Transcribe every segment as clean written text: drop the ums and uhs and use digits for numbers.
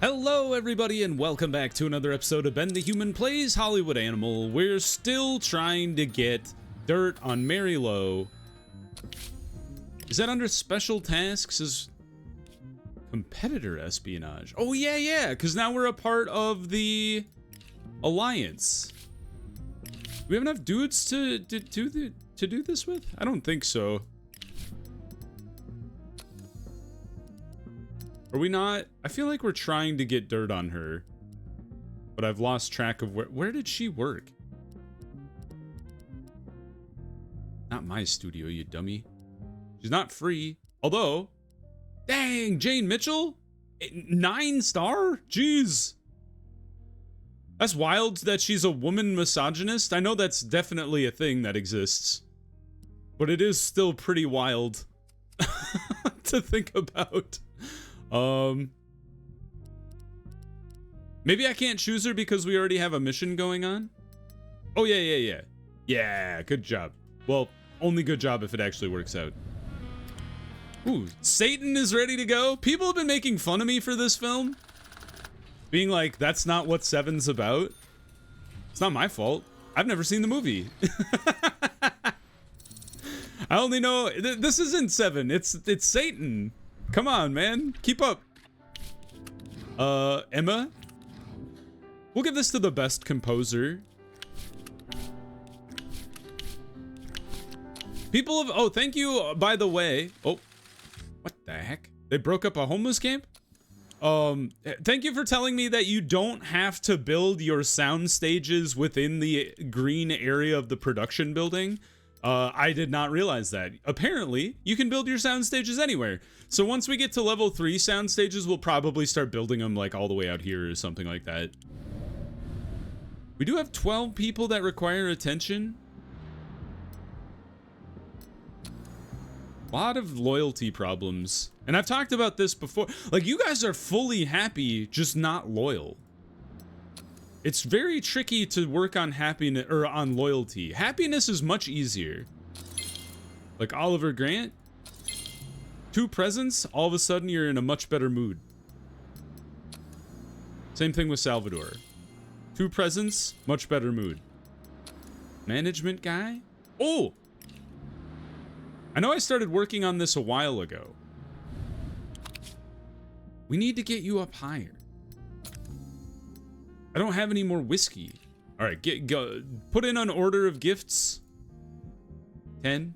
Hello everybody and welcome back to another episode of Ben the Human Plays Hollywood Animal. We're still trying to get dirt on Mary Lowe. Is that under special tasks as competitor espionage? Oh yeah, because now we're a part of the alliance. Do we have enough dudes to do this with? I don't think so. Are we not? I feel like we're trying to get dirt on her, but I've lost track of where did she work? Not my studio, you dummy. She's not free. Although, dang, Jane Mitchell? 9-star? Jeez. That's wild that she's a woman misogynist. I know that's definitely a thing that exists, but it is still pretty wild to think about. Maybe I can't choose her because we already have a mission going on. Oh yeah, good job. Well, only good job if it actually works out. Ooh, Satan is ready to go. People have been making fun of me for this film, being like, that's not what Seven's about. It's not my fault. I've never seen the movie. I only know this isn't Seven. It's Satan. Come on, man. Keep up. Emma? We'll give this to the best composer. People have... Oh, thank you, by the way. Oh, what the heck? They broke up a homeless camp? Thank you for telling me that you don't have to build your sound stages within the green area of the production building. I did not realize that. Apparently, you can build your sound stages anywhere. So once we get to level 3 sound stages, we'll probably start building them like all the way out here or something like that. We do have 12 people that require attention. A lot of loyalty problems. And I've talked about this before. Like, you guys are fully happy, just not loyal. It's very tricky to work on happiness or on loyalty. Happiness is much easier. Like Oliver Grant. 2 presents, all of a sudden you're in a much better mood. Same thing with Salvador. 2 presents, much better mood. Management guy? Oh! I know I started working on this a while ago. We need to get you up higher. I don't have any more whiskey. All right, go. Put in an order of gifts. 10.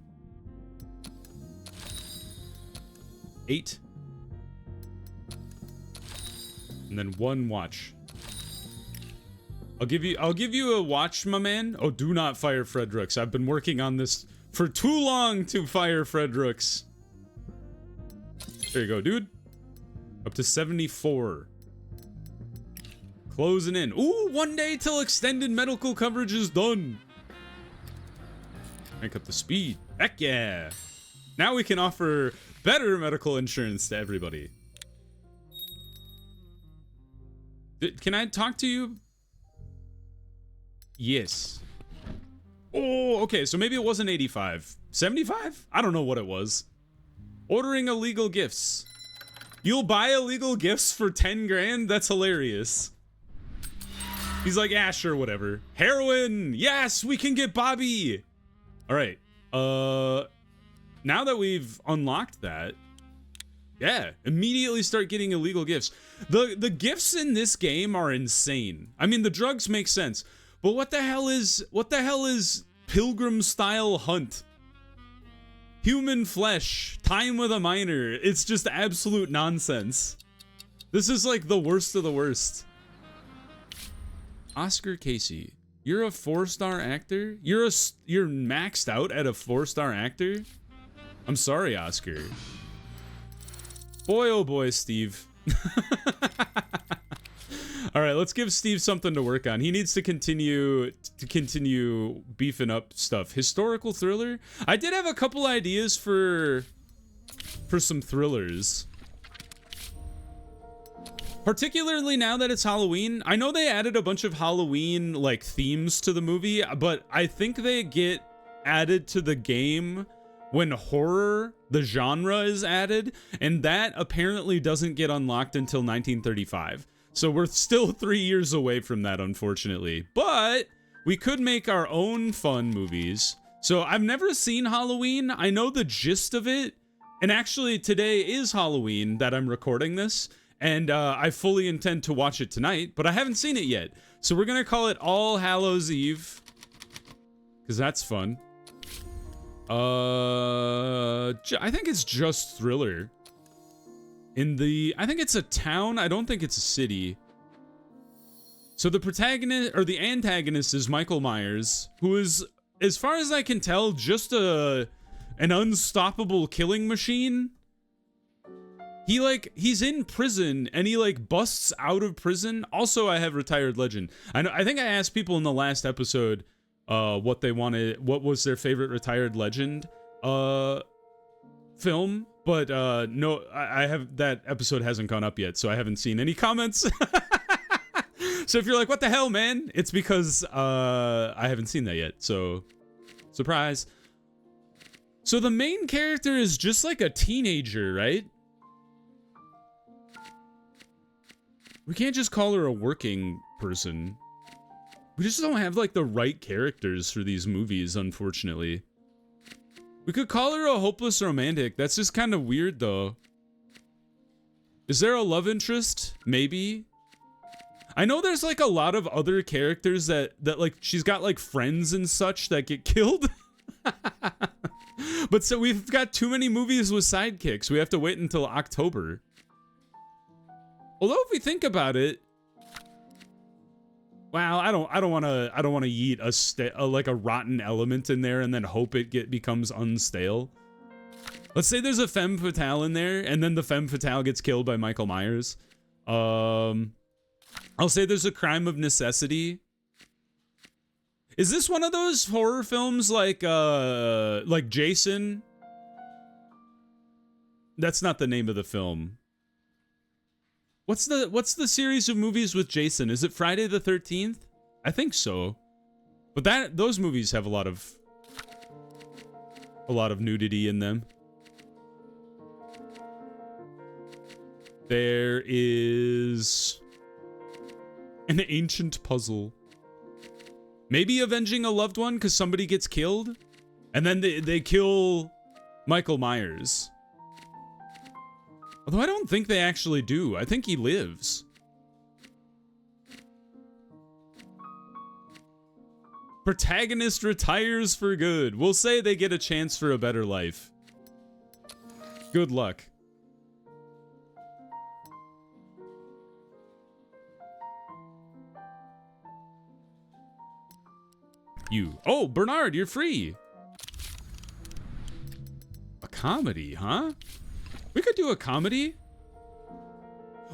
8. And then 1 watch. I'll give you a watch, my man. Oh, do not fire Fredericks. I've been working on this for too long to fire Fredericks. There you go, dude. Up to 74. Closing in. Ooh, 1 day till extended medical coverage is done. Crank up the speed. Heck yeah. Now we can offer better medical insurance to everybody. Can I talk to you? Yes. Oh, okay. So maybe it wasn't 85. 75? I don't know what it was. Ordering illegal gifts. You'll buy illegal gifts for 10 grand? That's hilarious. He's like, yeah, sure, whatever. Heroin! Yes, we can get Bobby! Alright. Now that we've unlocked that, yeah, immediately start getting illegal gifts. The gifts in this game are insane. I mean, the drugs make sense, but what the hell is Pilgrim style hunt? Human flesh, time with a minor. It's just absolute nonsense. This is like the worst of the worst. Oscar Casey, you're a 4-star actor? You're maxed out at a 4-star actor? I'm sorry, Oscar. Boy, oh boy, Steve. All right, let's give Steve something to work on. He needs to continue beefing up stuff. Historical thriller? I did have a couple ideas for some thrillers. Particularly now that it's Halloween. I know they added a bunch of Halloween like themes to the movie, but I think they get added to the game when horror, the genre, is added, and that apparently doesn't get unlocked until 1935. So we're still 3 years away from that, unfortunately. But we could make our own fun movies. So I've never seen Halloween. I know the gist of it. And actually, today is Halloween that I'm recording this. And I fully intend to watch it tonight, but I haven't seen it yet. So we're going to call it All Hallows Eve, because that's fun. I think it's just thriller. I think it's a town. I don't think it's a city. So the protagonist, or the antagonist, is Michael Myers, who is, as far as I can tell, just an unstoppable killing machine. He's in prison, and he, like, busts out of prison. Also, I have Retired Legend. I think I asked people in the last episode what they wanted, what was their favorite Retired Legend film, but no, I have, that episode hasn't gone up yet, so I haven't seen any comments. So if you're like, what the hell, man? It's because I haven't seen that yet, so surprise. So the main character is just like a teenager, right? We can't just call her a working person. We just don't have, like, the right characters for these movies, unfortunately. We could call her a hopeless romantic. That's just kind of weird, though. Is there a love interest? Maybe. I know there's, like, a lot of other characters that like, she's got, like, friends and such that get killed. But so we've got too many movies with sidekicks. We have to wait until October. Although if we think about it, wow, I don't want to yeet like a rotten element in there and then hope it becomes unstale. Let's say there's a femme fatale in there, and then the femme fatale gets killed by Michael Myers. I'll say there's a crime of necessity. Is this one of those horror films like Jason? That's not the name of the film. What's the series of movies with Jason? Is it Friday the 13th? I think so. But those movies have a lot of nudity in them. There is an ancient puzzle. Maybe avenging a loved one because somebody gets killed, and then they kill Michael Myers. Although I don't think they actually do. I think he lives. Protagonist retires for good. We'll say they get a chance for a better life. Good luck. You. Oh, Bernard, you're free. A comedy, huh? We could do a comedy.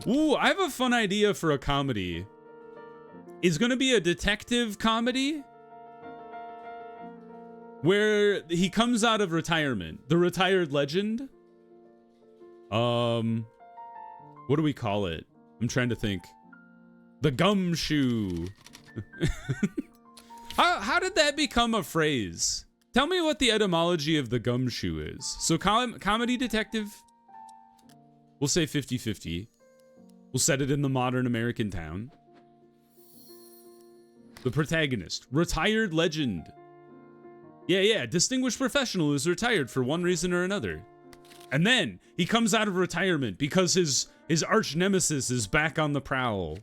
Ooh, I have a fun idea for a comedy. It's gonna be a detective comedy where he comes out of retirement. The Retired Legend. What do we call it? I'm trying to think. The Gumshoe. How did that become a phrase? Tell me what the etymology of the gumshoe is. So comedy detective? We'll say 50-50. We'll set it in the modern American town. The protagonist, Retired Legend. Yeah, distinguished professional who's retired for one reason or another. And then he comes out of retirement because his arch nemesis is back on the prowl.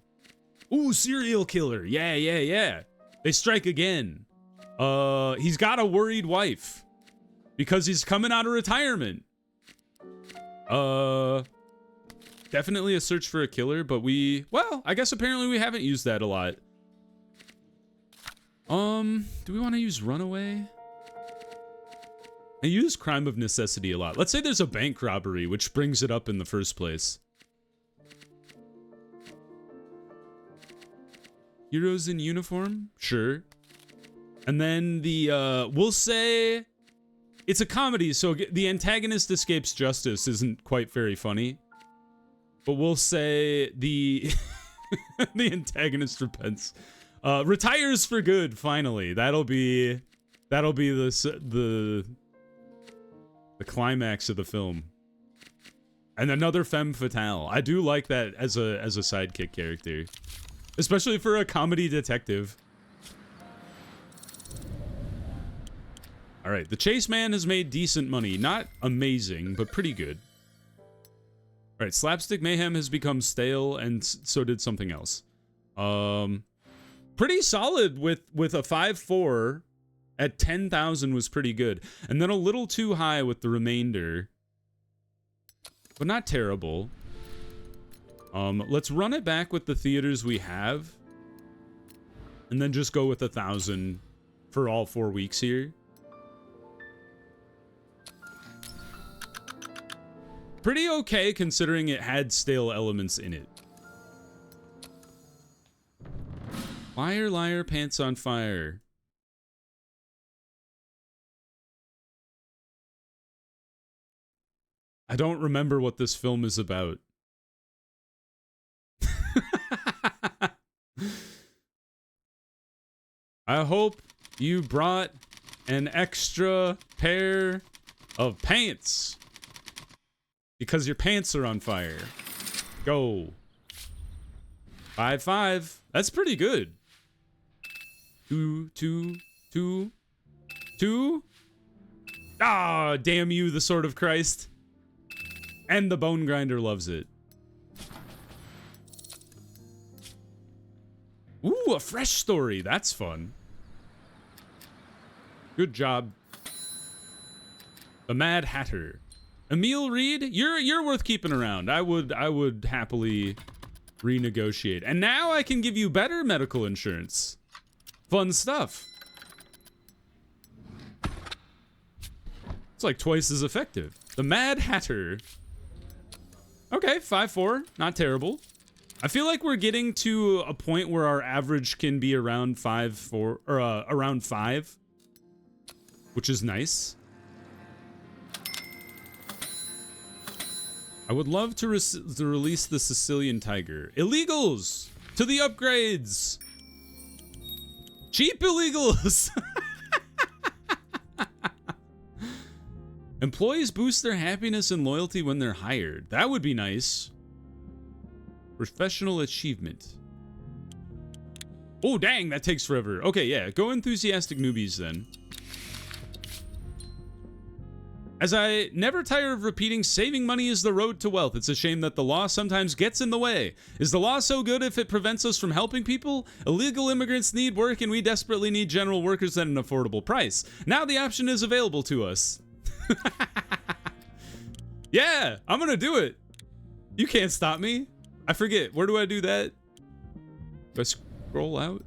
Ooh, serial killer. Yeah. They strike again. He's got a worried wife because he's coming out of retirement. Definitely a search for a killer, but well, I guess apparently we haven't used that a lot. Do we want to use Runaway? I use Crime of Necessity a lot. Let's say there's a bank robbery, which brings it up in the first place. Heroes in uniform? Sure. And then we'll say it's a comedy, so the antagonist escapes justice isn't quite very funny. But we'll say the antagonist repents. Retires for good, finally. That'll be the The climax of the film. And another femme fatale. I do like that as a sidekick character. Especially for a comedy detective. Alright, the Chaseman has made decent money. Not amazing, but pretty good. Alright, Slapstick Mayhem has become stale, and so did something else. Pretty solid with a 5-4 at 10,000 was pretty good. And then a little too high with the remainder. But not terrible. Let's run it back with the theaters we have. And then just go with 1,000 for all 4 weeks here. Pretty okay considering it had stale elements in it. Liar, liar, pants on fire. I don't remember what this film is about. I hope you brought an extra pair of pants. Because your pants are on fire. Go. 5-5. That's pretty good. 2, 2, 2, 2. Ah, damn you, the Sword of Christ. And the Bone Grinder loves it. Ooh, a fresh story. That's fun. Good job. The Mad Hatter. Emil Reed, you're worth keeping around. I would happily renegotiate. And now I can give you better medical insurance. Fun stuff. It's like twice as effective. The Mad Hatter. Okay, 5-4, not terrible. I feel like we're getting to a point where our average can be around 5-4 or around 5, which is nice. I would love to release the Sicilian Tiger. Illegals to the upgrades. Cheap illegals. Employees boost their happiness and loyalty when they're hired. That would be nice. Professional achievement. Oh, dang, that takes forever. Okay, yeah, go enthusiastic newbies then. As I never tire of repeating, saving money is the road to wealth. It's a shame that the law sometimes gets in the way. Is the law so good if it prevents us from helping people? Illegal immigrants need work and we desperately need general workers at an affordable price. Now the option is available to us. Yeah, I'm gonna do it. You can't stop me. I forget. Where do I do that? Do I scroll out?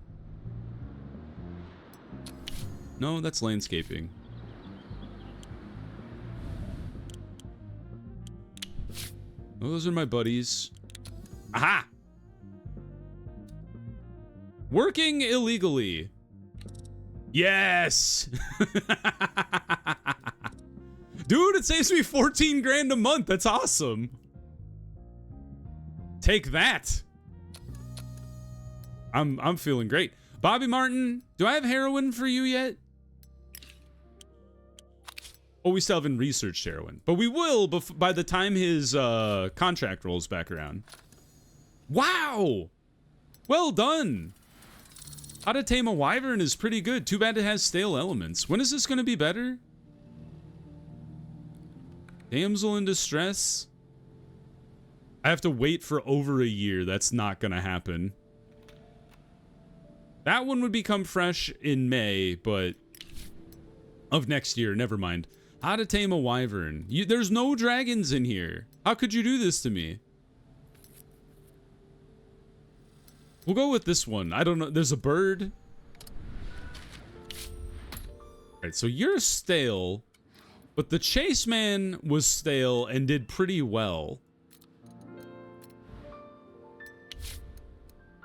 No, that's landscaping. Oh, those are my buddies. Aha! Working illegally. Yes! Dude, it saves me 14 grand a month. That's awesome. Take that. I'm feeling great. Bobby Martin, do I have heroin for you yet? Oh, we still haven't researched heroin, but we will by the time his contract rolls back around. Wow! Well done. How to Tame a Wyvern is pretty good. Too bad it has stale elements. When is this going to be better? Damsel in Distress. I have to wait for over a year. That's not going to happen. That one would become fresh in May, but of next year. Never mind. How to Tame a Wyvern. There's no dragons in here. How could you do this to me? We'll go with this one. I don't know. There's a bird. All right, so you're stale, but the Chaseman was stale and did pretty well.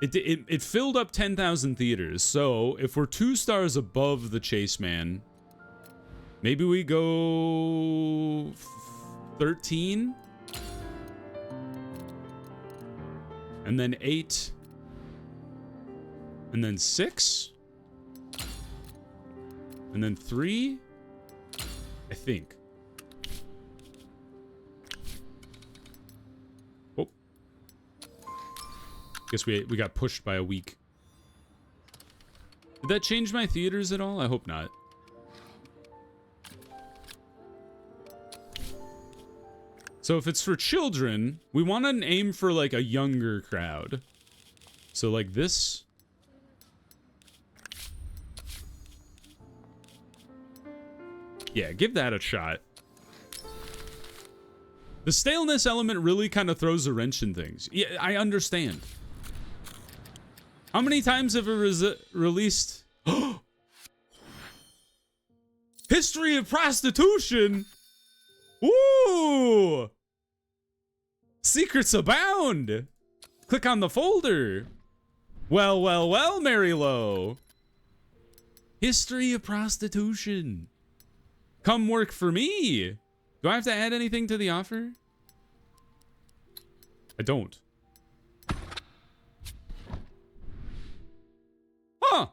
It filled up 10,000 theaters, so if we're 2 stars above the Chaseman, maybe we go 13? And then 8? And then 6? And then 3? I think. Guess we got pushed by a week. Did that change my theaters at all? I hope not. So if it's for children, we want to aim for like a younger crowd. So like this. Yeah, give that a shot. The staleness element really kind of throws a wrench in things. Yeah, I understand. How many times have we released... History of prostitution? Ooh! Secrets abound! Click on the folder. Well, well, well, Mary Lowe. History of prostitution. Come work for me. Do I have to add anything to the offer? I don't. Huh.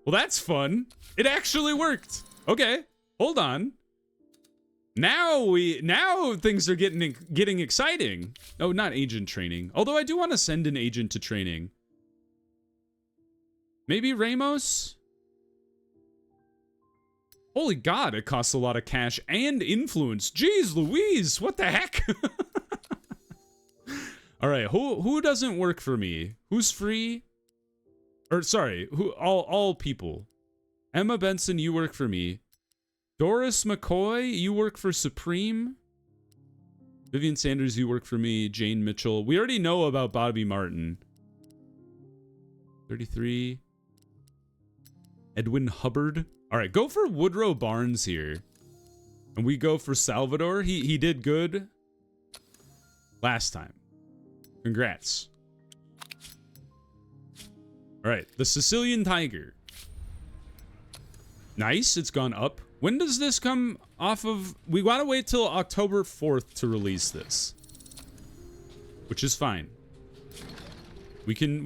Well, that's fun. It actually worked. Okay, hold on. Now things are getting exciting. Oh, not agent training. Although I do want to send an agent to training. Maybe Ramos? Holy God, it costs a lot of cash and influence. Jeez Louise, what the heck? All right, who doesn't work for me? Who's free? Or sorry, all people. Emma Benson, you work for me. Doris McCoy, you work for Supreme. Vivian Sanders, you work for me. Jane Mitchell. We already know about Bobby Martin. 33. Edwin Hubbard. All right, go for Woodrow Barnes here. And we go for Salvador. He did good last time. Congrats. All right, the Sicilian Tiger. Nice, it's gone up. When does this come off of? We gotta wait till October 4th to release this, which is fine. We can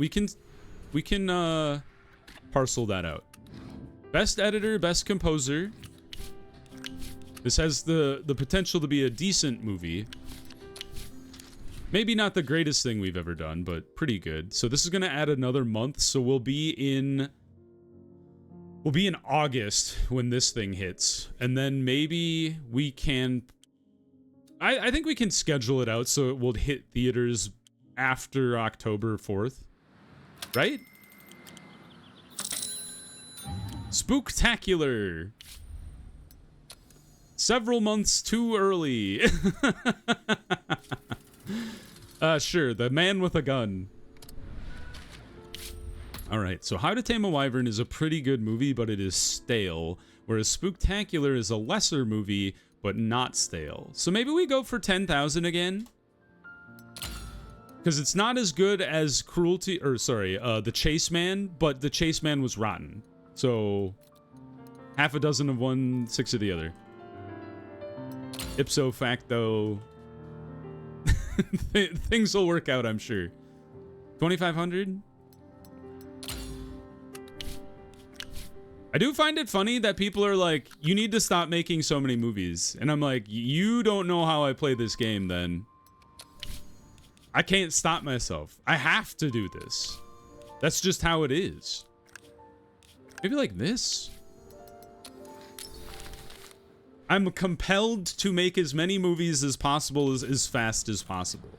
parcel that out. Best editor, best composer. This has the potential to be a decent movie. Maybe not the greatest thing we've ever done, but pretty good. So this is gonna add another month. So we'll be in August when this thing hits, and then maybe we can. I think we can schedule it out so it will hit theaters after October 4th, right? Spooktacular. Several months too early. Sure, The Man with a Gun. Alright, so How to Tame a Wyvern is a pretty good movie, but it is stale. Whereas Spooktacular is a lesser movie, but not stale. So maybe we go for 10,000 again? Because it's not as good as Cruelty, or sorry, The Chaseman, but The Chaseman was rotten. So, half a dozen of one, 6 of the other. Ipso facto, things will work out, I'm sure. 2,500? I do find it funny that people are like, you need to stop making so many movies. And I'm like, you don't know how I play this game then. I can't stop myself. I have to do this. That's just how it is. Maybe like this. I'm compelled to make as many movies as possible as fast as possible.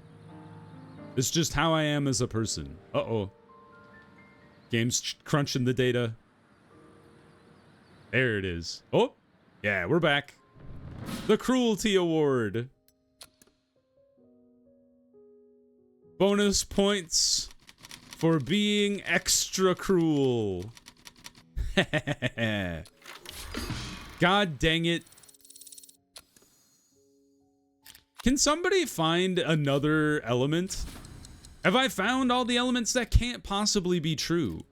It's just how I am as a person. Uh-oh. Game's crunching the data. There it is. Oh, yeah, we're back. The Cruelty Award. Bonus points for being extra cruel. God dang it. Can somebody find another element? Have I found all the elements that can't possibly be true?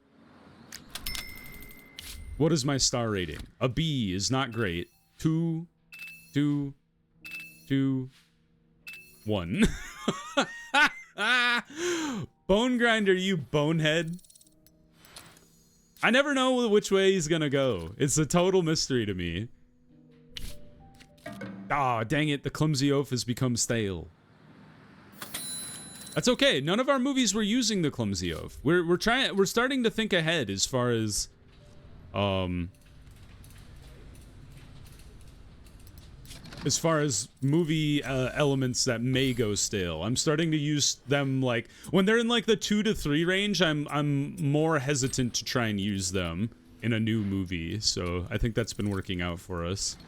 What is my star rating? A B is not great. 2, 2, 2, 1. Bone grinder, you bonehead. I never know which way he's gonna go. It's a total mystery to me. Ah, dang it, the clumsy oaf has become stale. That's okay. None of our movies were using the clumsy oaf. We're starting to think ahead as far as movie elements that may go stale. I'm starting to use them like when they're in like the 2 to 3 range. I'm more hesitant to try and use them in a new movie. So I think that's been working out for us.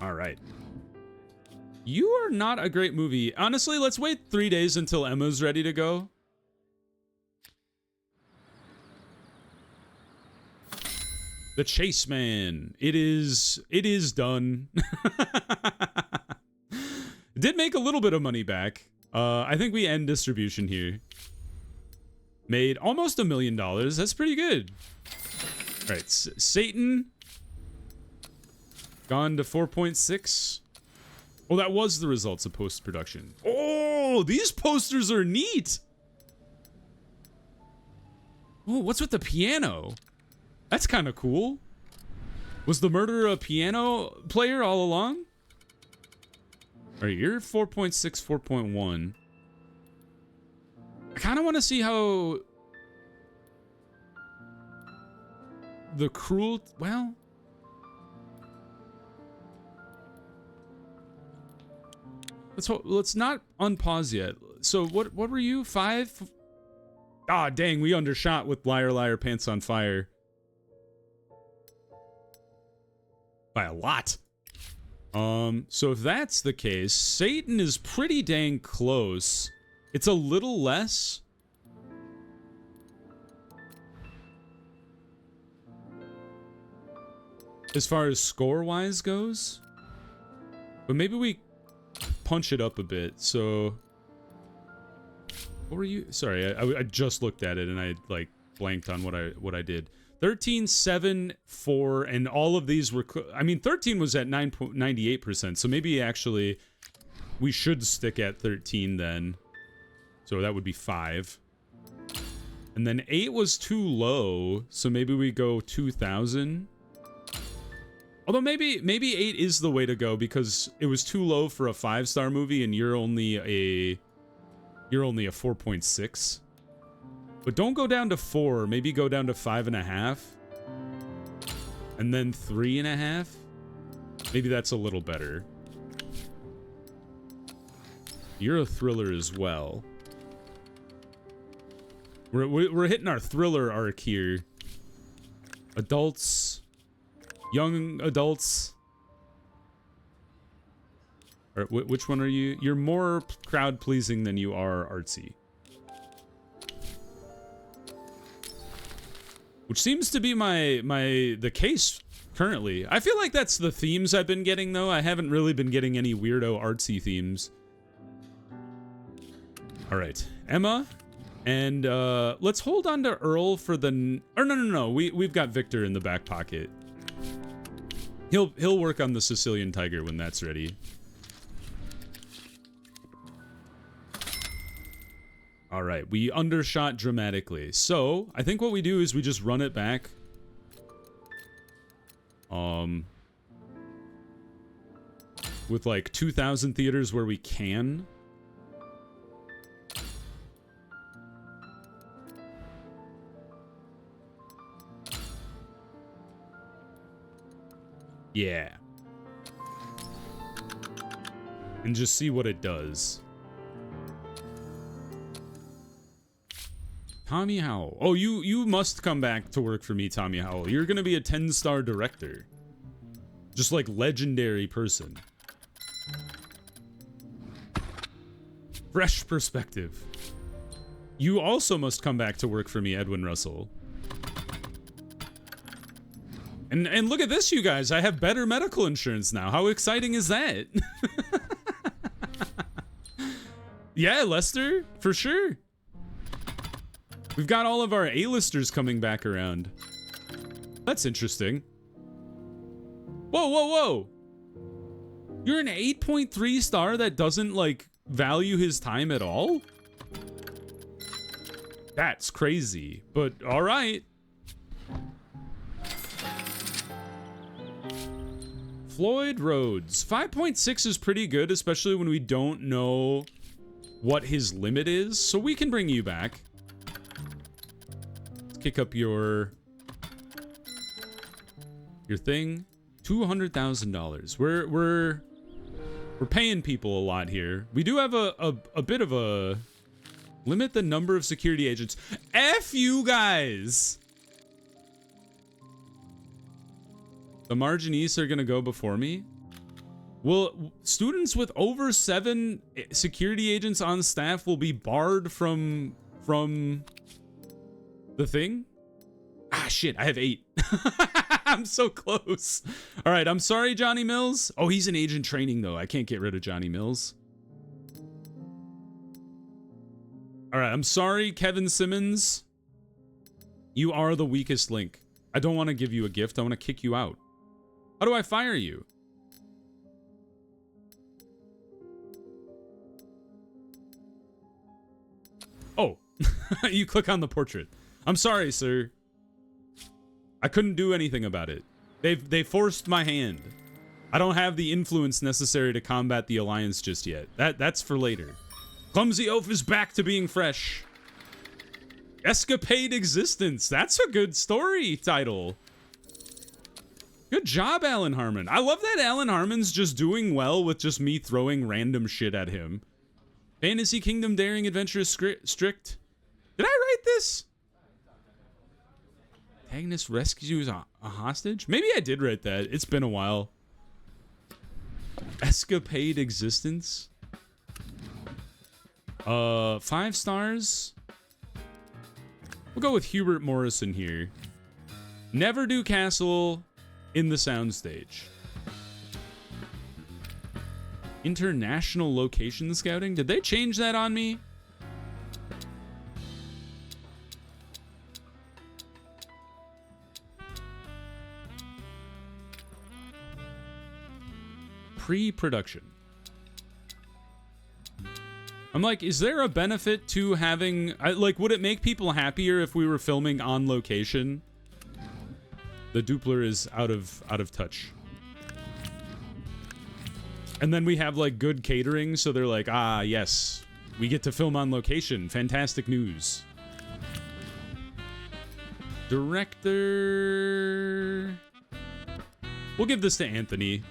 All right. You are not a great movie. Honestly, let's wait 3 days until Emma's ready to go. The Chaseman. It is done. It did make a little bit of money back. I think we end distribution here. Made almost $1 million. That's pretty good. All right, Satan. Gone to 4.6. Oh, that was the results of post-production. Oh, these posters are neat. Oh, what's with the piano? That's kind of cool. Was the murderer a piano player all along? All right, you're 4.6, 4.1. I kind of want to see how the cruelty, well, let's not unpause yet. So what were you? 5? Ah, dang, we undershot with Liar Liar Pants on Fire. By a lot. So if that's the case, Satan is pretty dang close. It's a little less. As far as score-wise goes. But maybe we punch it up a bit. So what were you? Sorry, I just looked at it and I like blanked on what I did. 13, 7, 4, and all of these were. I mean, 13 was at 9.98%. So maybe actually we should stick at 13 then. So that would be 5. And then 8 was too low. So maybe we go 2,000. Although maybe 8 is the way to go because it was too low for a 5-star movie and you're only a 4.6. But don't go down to 4. Maybe go down to 5.5. And then 3.5. Maybe that's a little better. You're a thriller as well. We're hitting our thriller arc here. Adults. Young adults. Or which one are you? You're more crowd pleasing than you are artsy. Which seems to be the case currently. I feel like that's the themes I've been getting though. I haven't really been getting any weirdo artsy themes. All right, Emma, and let's hold on to Earl for the. Or no. We've got Victor in the back pocket. He'll work on the Sicilian Tiger when that's ready. All right, we undershot dramatically. So I think what we do is we just run it back. With like 2,000 theaters where we can. Yeah. And just see what it does. Tommy Howell. Oh, you must come back to work for me, Tommy Howell. You're gonna be a 10-star director. Just like legendary person. Fresh perspective. You also must come back to work for me, Edwin Russell. And look at this, you guys. I have better medical insurance now. How exciting is that? Yeah, Lester, for sure. We've got all of our A-listers coming back around. That's interesting. Whoa. You're an 8.3 star that doesn't, like, value his time at all? That's crazy, but all right. Floyd Rhodes. 5.6 is pretty good, especially when we don't know what his limit is, so we can bring you back. Let's kick up your thing. $200,000. We're paying people a lot here. We do have a bit of a limit the number of security agents. F you guys. The Marginis are gonna go before me. Well, students with over 7 security agents on staff will be barred from the thing. Ah, shit, I have 8. I'm so close. All right, I'm sorry, Johnny Mills. Oh, he's in agent training, though. I can't get rid of Johnny Mills. All right, I'm sorry, Kevin Simmons. You are the weakest link. I don't want to give you a gift. I want to kick you out. How do I fire you? Oh, you click on the portrait. I'm sorry, sir. I couldn't do anything about it. They forced my hand. I don't have the influence necessary to combat the alliance just yet. That's for later. Clumsy Oaf is back to being fresh. Escapade Existence. That's a good story title. Good job, Alan Harmon. I love that Alan Harmon's just doing well with just me throwing random shit at him. Fantasy Kingdom Daring Adventurous Strict. Did I write this? Agnes rescues a hostage? Maybe I did write that. It's been a while. Escapade Existence. 5 stars. We'll go with Hubert Morrison here. Never do castle in the soundstage. International location scouting? Did they change that on me? Pre-production. I'm like, is there a benefit to having, like, would it make people happier if we were filming on location? The Doopler is out of touch. And then we have like good catering, so they're like, ah, yes, we get to film on location. Fantastic news. Director. We'll give this to Anthony.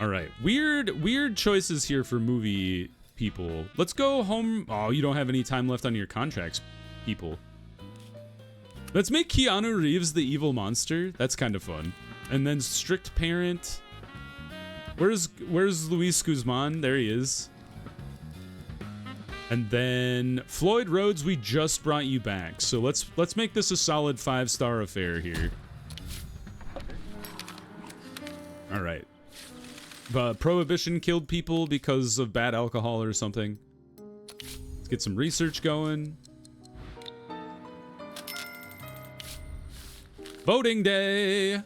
All right, weird choices here for movie people. Let's go home. Oh, you don't have any time left on your contracts, people. Let's make Keanu Reeves the evil monster. That's kind of fun. And then strict parent. Where's Luis Guzman? There he is. And then Floyd Rhodes, we just brought you back. So let's make this a solid 5-star affair here. All right. Prohibition killed people because of bad alcohol or something. Let's get some research going. Voting day.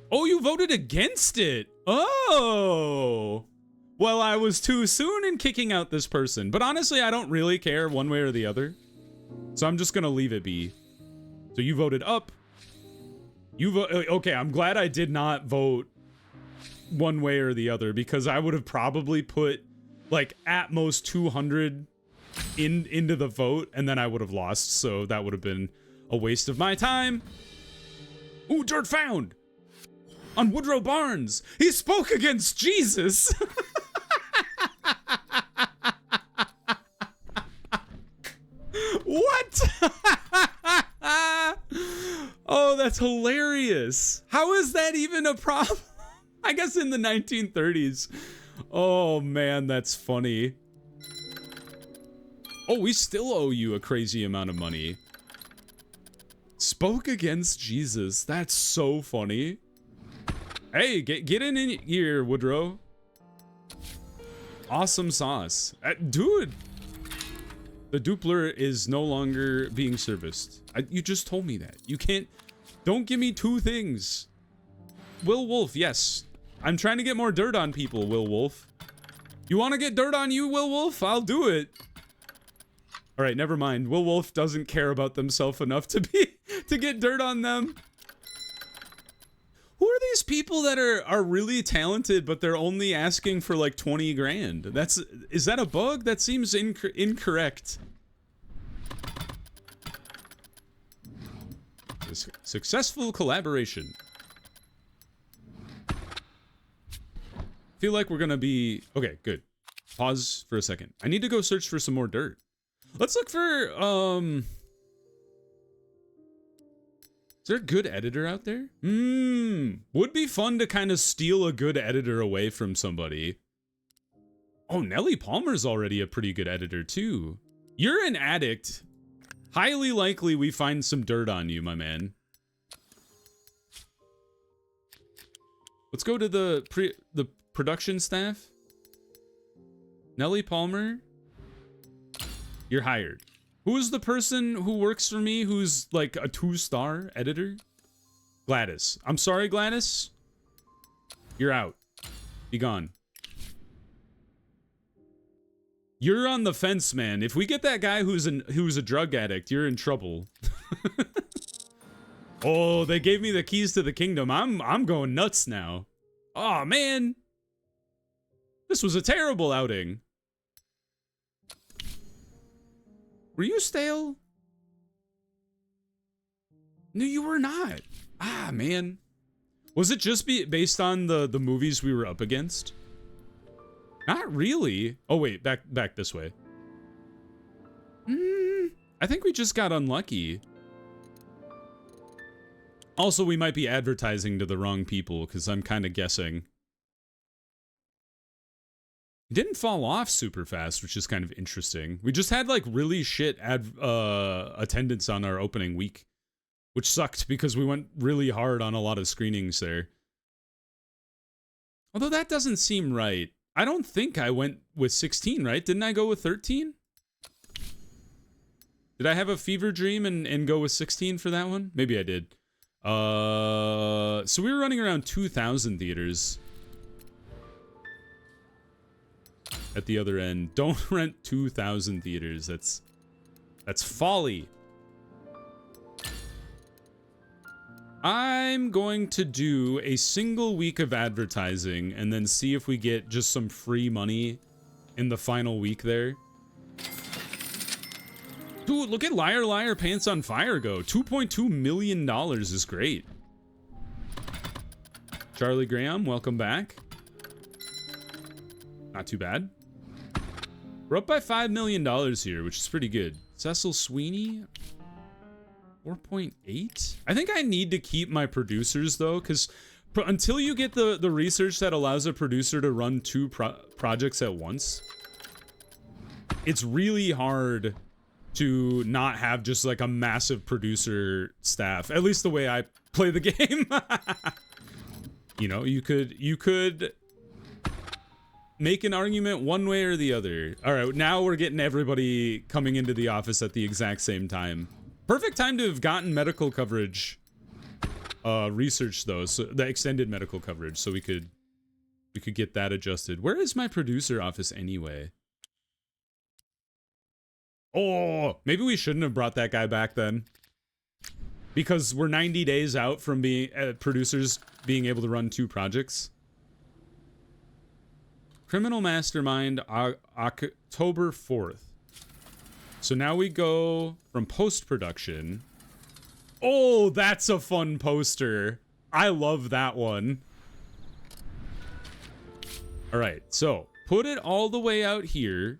Oh, you voted against it. Oh. Well, I was too soon in kicking out this person. But honestly, I don't really care one way or the other. So I'm just going to leave it be. So you voted up. You vote. Okay, I'm glad I did not vote one way or the other, because I would have probably put like at most 200 into the vote, and then I would have lost. So that would have been a waste of my time. Ooh, dirt found on Woodrow Barnes. He spoke against Jesus. What? Oh, that's hilarious. How is that even a problem? I guess in the 1930s. Oh, man, that's funny. Oh, we still owe you a crazy amount of money. Spoke against Jesus. That's so funny. Hey, get in here, Woodrow. Awesome sauce. Dude. The Doopler is no longer being serviced. You just told me that. You can't... Don't give me two things. Will Wolf, yes. I'm trying to get more dirt on people, Will Wolf. You want to get dirt on you, Will Wolf? I'll do it. All right, never mind. Will Wolf doesn't care about themselves enough to get dirt on them. people that are really talented, but they're only asking for like 20 grand. Is that a bug? That seems incorrect. Successful collaboration. Feel like we're gonna be okay. Good. Pause for a second. I need to go search for some more dirt. Let's look for Is there a good editor out there? Would be fun to kind of steal a good editor away from somebody. Oh, Nellie Palmer's already a pretty good editor too. You're an addict. Highly likely we find some dirt on you, my man. Let's go to the production staff. Nellie Palmer, you're hired. Who is the person who works for me who's like a 2-star editor? Gladys. I'm sorry, Gladys. You're out. Be gone. You're on the fence, man. If we get that guy who's a drug addict, you're in trouble. Oh, they gave me the keys to the kingdom. I'm going nuts now. Oh man. This was a terrible outing. Were you stale? No, you were not. Ah, man. Was it just based on the movies we were up against? Not really. Oh, wait. Back this way. I think we just got unlucky. Also, we might be advertising to the wrong people, because I'm kind of guessing. It didn't fall off super fast, which is kind of interesting. We just had like really shit attendance on our opening week, which sucked because we went really hard on a lot of screenings there. Although that doesn't seem right. I don't think I went with 16, right? Didn't I go with 13? Did I have a fever dream and go with 16 for that one? Maybe I did. So we were running around 2,000 theaters. At the other end, don't rent 2,000 theaters. That's folly. I'm going to do a single week of advertising and then see if we get just some free money in the final week there. Dude, look at Liar Liar Pants on Fire go. $2.2 million is great. Charlie Graham, welcome back. Not too bad. We're up by $5 million here, which is pretty good. Cecil Sweeney, 4.8. I think I need to keep my producers though, because until you get the research that allows a producer to run 2 projects at once, it's really hard to not have just like a massive producer staff. At least the way I play the game. You know, you could make an argument one way or the other. All right, now we're getting everybody coming into the office at the exact same time. Perfect time to have gotten medical coverage research though, so the extended medical coverage, so we could get that adjusted. Where is my producer office anyway? Oh, maybe we shouldn't have brought that guy back then, because we're 90 days out from being producers being able to run 2 projects. Criminal Mastermind, October 4th. So now we go from post-production. Oh, that's a fun poster. I love that one. All right, so put it all the way out here,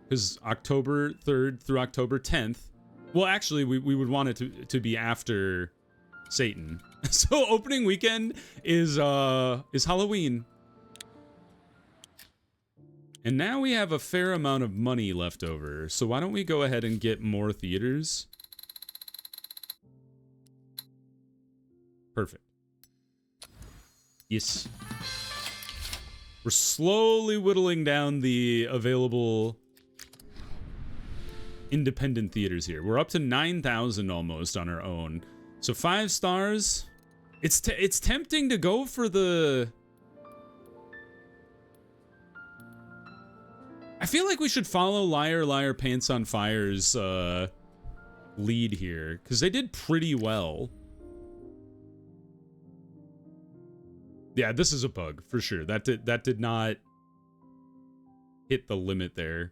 because October 3rd through October 10th. Well, actually, we would want it to be after Satan. So opening weekend is Halloween. And now we have a fair amount of money left over, so why don't we go ahead and get more theaters? Perfect. Yes. We're slowly whittling down the available independent theaters here. We're up to 9,000 almost on our own. So 5 stars. It's tempting to go for the... I feel like we should follow Liar Liar Pants on Fire's lead here, because they did pretty well. Yeah, this is a bug for sure. That did not hit the limit there.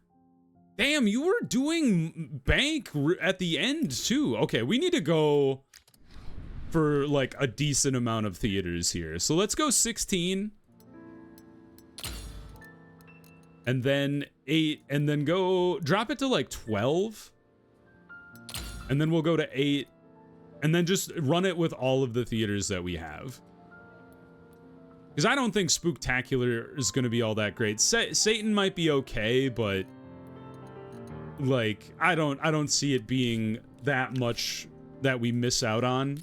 Damn, you were doing bank at the end too. Okay, we need to go for like a decent amount of theaters here. So let's go 16. And then 8, and then go drop it to like 12. And then we'll go to 8. And then just run it with all of the theaters that we have. Because I don't think Spooktacular is going to be all that great. Satan might be okay, but like I don't see it being that much that we miss out on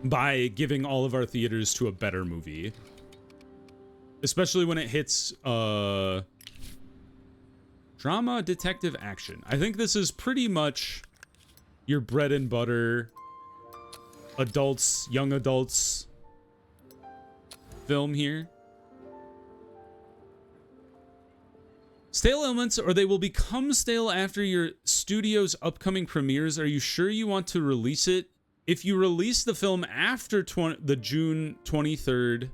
by giving all of our theaters to a better movie. Especially when it hits drama, detective, action. I think this is pretty much your bread and butter adults, young adults film here. Stale elements, or they will become stale after your studio's upcoming premieres. Are you sure you want to release it? If you release the film after the June 23rd,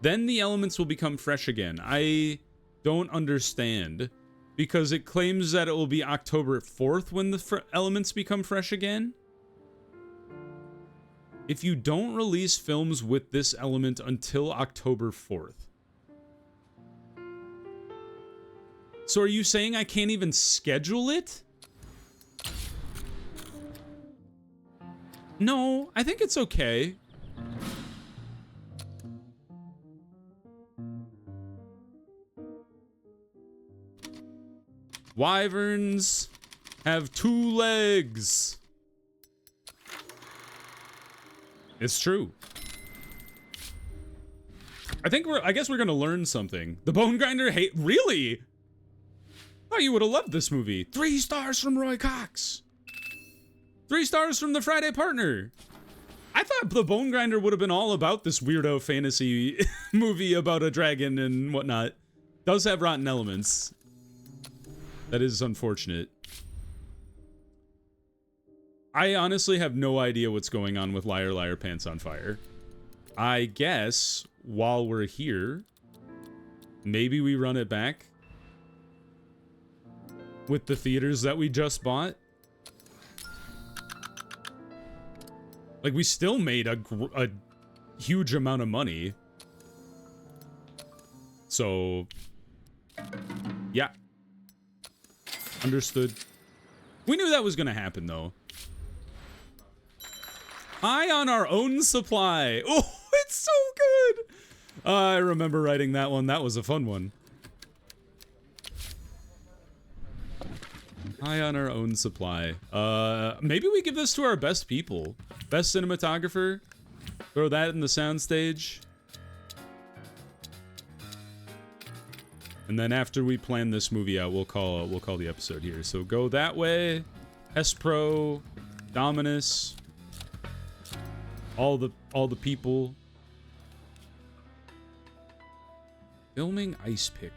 then the elements will become fresh again. I don't understand, because it claims that it will be October 4th when the elements become fresh again. If you don't release films with this element until October 4th. So are you saying I can't even schedule it? No, I think it's okay. Wyverns have 2 legs. It's true. I guess we're gonna learn something. The Bone Grinder really? Oh, you would have loved this movie. 3 stars from Roy Cox. 3 stars from the Friday Partner. I thought The Bone Grinder would have been all about this weirdo fantasy movie about a dragon and whatnot. Does have rotten elements. That is unfortunate. I honestly have no idea what's going on with Liar Liar Pants on Fire. I guess while we're here, maybe we run it back with the theaters that we just bought. Like, we still made a huge amount of money. So, yeah. Understood. We knew that was gonna happen, though. High on our own supply. Oh, it's so good. I remember writing that one. That was a fun one. High on our own supply. Maybe we give this to our best people. Best cinematographer. Throw that in the soundstage. And then after we plan this movie out, we'll call the episode here. So go that way. Hespro, Dominus, all the people. Filming Ice Pick.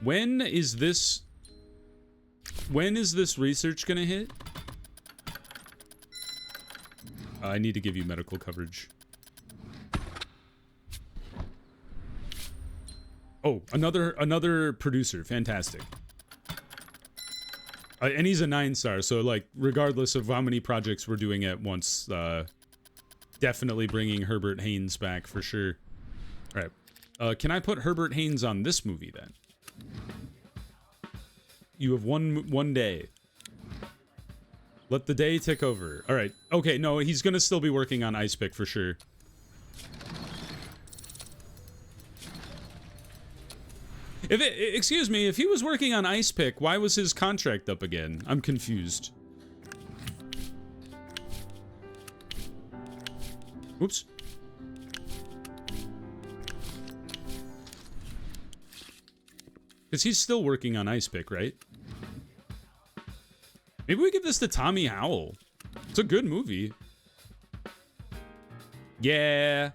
When is this research gonna hit? I need to give you medical coverage. Oh, another producer. Fantastic. And he's a 9-star, so like regardless of how many projects we're doing at once, definitely bringing Herbert Haynes back for sure. All right. Can I put Herbert Haynes on this movie then? You have one day. Let the day tick over. All right. Okay, no, he's gonna still be working on Ice Pick for sure. Excuse me, if he was working on Ice Pick, why was his contract up again? I'm confused. Oops. Because he's still working on Ice Pick, right? Maybe we give this to Tommy Howell. It's a good movie. Yeah.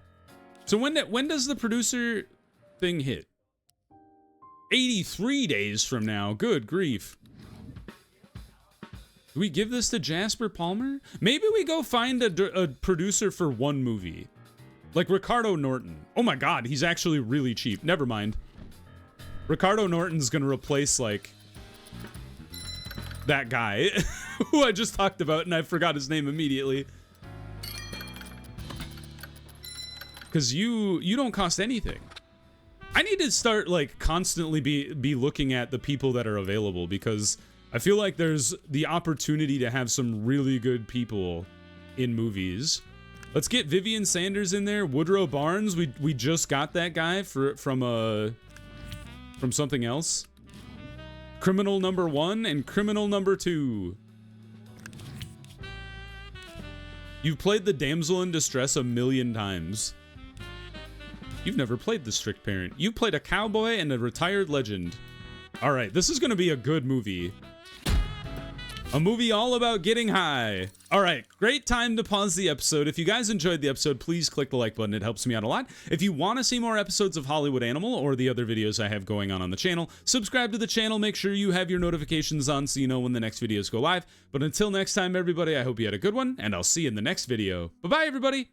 So when does the producer thing hit? 83 days from now. Good grief. Do we give this to Jasper Palmer? Maybe we go find a producer for one movie. Like Ricardo Norton. Oh my god, he's actually really cheap. Never mind. Ricardo Norton's gonna replace, like, that guy who I just talked about, and I forgot his name immediately. Because you don't cost anything. I need to start, like, constantly be looking at the people that are available, because I feel like there's the opportunity to have some really good people in movies. Let's get Vivian Sanders in there. Woodrow Barnes, we just got that guy from something else. Criminal number 1 and criminal number 2. You've played the damsel in distress 1,000,000 times. You've never played the strict parent. You played a cowboy and a retired legend. All right, this is gonna be a good movie. A movie all about getting high. All right, great time to pause the episode. If you guys enjoyed the episode, please click the like button. It helps me out a lot. If you want to see more episodes of Hollywood Animal or the other videos I have going on the channel, subscribe to the channel. Make sure you have your notifications on so you know when the next videos go live. But until next time, everybody, I hope you had a good one, and I'll see you in the next video. Bye-bye, everybody.